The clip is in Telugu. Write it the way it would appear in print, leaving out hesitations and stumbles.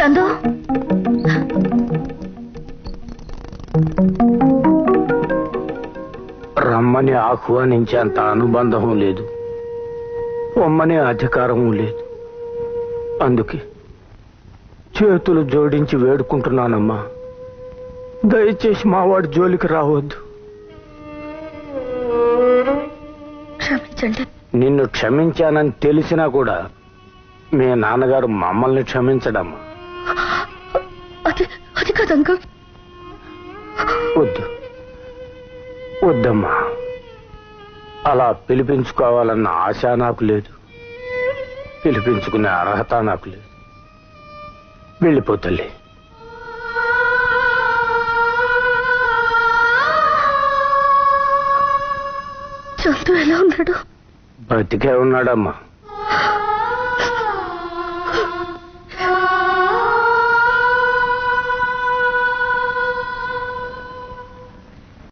చందు, రమ్మని ఆహ్వానించేంత అనుబంధం లేదు, పొమ్మనే అధికారం లేదు. అందుకే చేతులు జోడించి వేడుకుంటున్నానమ్మా, దయచేసి మావాడి జోలికి రావద్దు. క్షమించండి. నిన్ను క్షమించానని తెలిసినా కూడా మీ నాన్నగారు మమ్మల్ని క్షమించడమ్మా. అది కాదు అంకుల్. వద్దు వద్దమ్మా, అలా పిలిపించుకోవాలన్న ఆశ నాకు లేదు, పిలిపించుకునే అర్హత నాకు లేదు. వెళ్ళిపోతలే. చందు ఎలా ఉన్నాడు? బతికే ఉన్నాడమ్మా.